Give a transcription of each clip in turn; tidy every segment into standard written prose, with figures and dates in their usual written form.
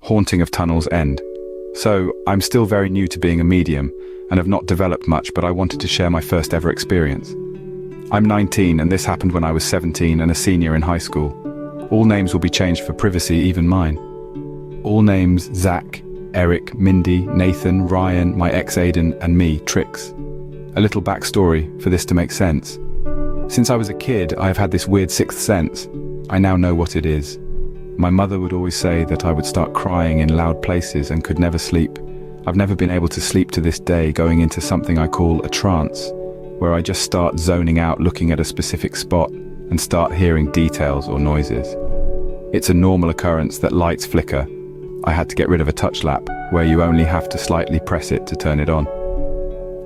Haunting of Tunnel's End. So, I'm still very new to being a medium and have not developed much, but I wanted to share my first ever experience. I'm 19 and this happened when I was 17 and a senior in high school. All names will be changed for privacy, even mine. All names: Zach, Eric, Mindy, Nathan, Ryan, my ex Aiden, and me, Trix. A little backstory for this to make sense. Since I was a kid, I have had this weird sixth sense. I now know what it is. My mother would always say that I would start crying in loud places and could never sleep. I've never been able to sleep to this day, going into something I call a trance, where I just start zoning out looking at a specific spot and start hearing details or noises. It's a normal occurrence that lights flicker. I had to get rid of a touch lamp, where you only have to slightly press it to turn it on.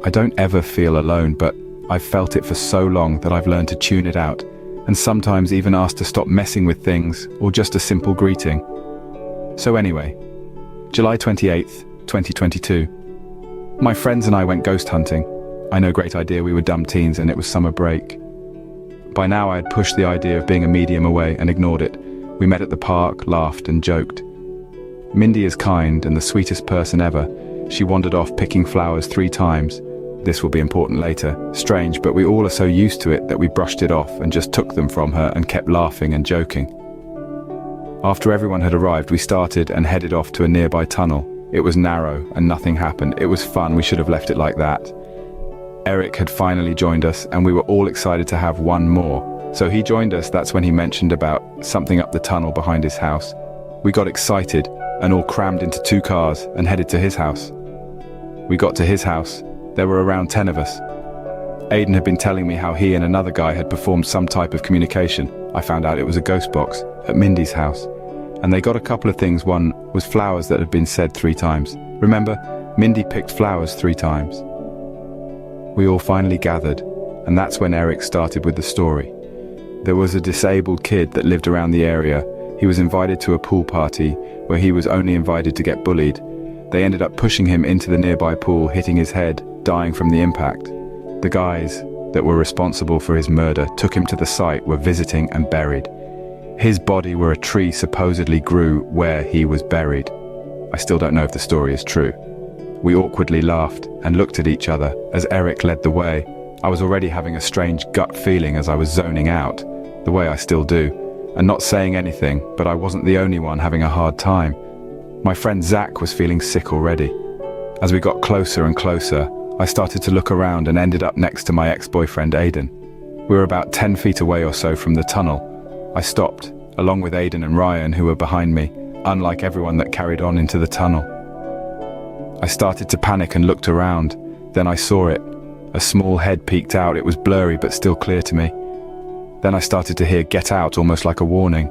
I don't ever feel alone, but I've felt it for so long that I've learned to tune it out, and sometimes even asked to stop messing with things, or just a simple greeting. So anyway, July 28th, 2022. My friends and I went ghost hunting. I know, great idea, we were dumb teens and it was summer break. By now I had pushed the idea of being a medium away and ignored it. We met at the park, laughed and joked. Mindy is kind and the sweetest person ever. She wandered off picking flowers 3 times. This will be important later. Strange, but we all are so used to it that we brushed it off and just took them from her and kept laughing and joking. After everyone had arrived, we started and headed off to a nearby tunnel. It was narrow and nothing happened. It was fun, we should have left it like that. Eric had finally joined us and we were all excited to have one more. So he joined us. That's when he mentioned about something up the tunnel behind his house. We got excited and all crammed into 2 cars and headed to his house. We got to his house. There were around 10 of us. Aiden had been telling me how he and another guy had performed some type of communication. I found out it was a ghost box at Mindy's house. And they got a couple of things. One was flowers that had been said 3 times. Remember, Mindy picked flowers 3 times. We all finally gathered, and that's when Eric started with the story. There was a disabled kid that lived around the area. He was invited to a pool party where he was only invited to get bullied. They ended up pushing him into the nearby pool, hitting his head, dying from the impact. The guys that were responsible for his murder took him to the site, were visiting and buried his body where a tree supposedly grew where he was buried. I still don't know if the story is true. We awkwardly laughed and looked at each other as Eric led the way. I was already having a strange gut feeling as I was zoning out, the way I still do, and not saying anything, but I wasn't the only one having a hard time. My friend Zach was feeling sick already. As we got closer and closer, I started to look around and ended up next to my ex-boyfriend Aiden. We were about 10 feet away or so from the tunnel. I stopped, along with Aiden and Ryan, who were behind me, unlike everyone that carried on into the tunnel. I started to panic and looked around. Then I saw it. A small head peeked out. It was blurry but still clear to me. Then I started to hear "get out," almost like a warning.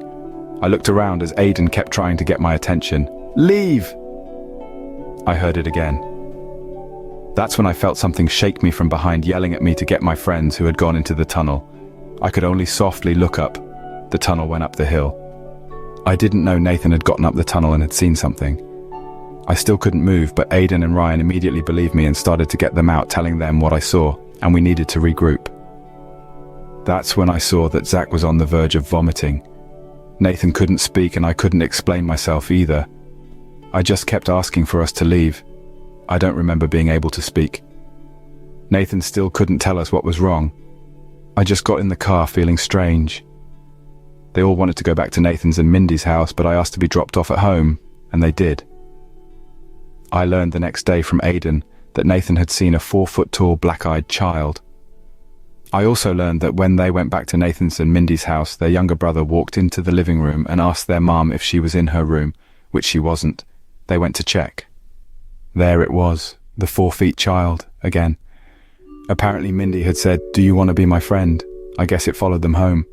I looked around as Aiden kept trying to get my attention. "Leave!" I heard it again. That's when I felt something shake me from behind, yelling at me to get my friends who had gone into the tunnel. I could only softly look up. The tunnel went up the hill. I didn't know Nathan had gotten up the tunnel and had seen something. I still couldn't move, but Aiden and Ryan immediately believed me and started to get them out, telling them what I saw, and we needed to regroup. That's when I saw that Zach was on the verge of vomiting. Nathan couldn't speak and I couldn't explain myself either. I just kept asking for us to leave. I don't remember being able to speak. Nathan still couldn't tell us what was wrong. I just got in the car feeling strange. They all wanted to go back to Nathan's and Mindy's house, but I asked to be dropped off at home, and they did. I learned the next day from Aiden that Nathan had seen a 4-foot-tall black-eyed child. I also learned that when they went back to Nathan's and Mindy's house, their younger brother walked into the living room and asked their mom if she was in her room, which she wasn't. They went to check. There it was, the 4-foot child, again. Apparently Mindy had said, "Do you want to be my friend?" I guess it followed them home.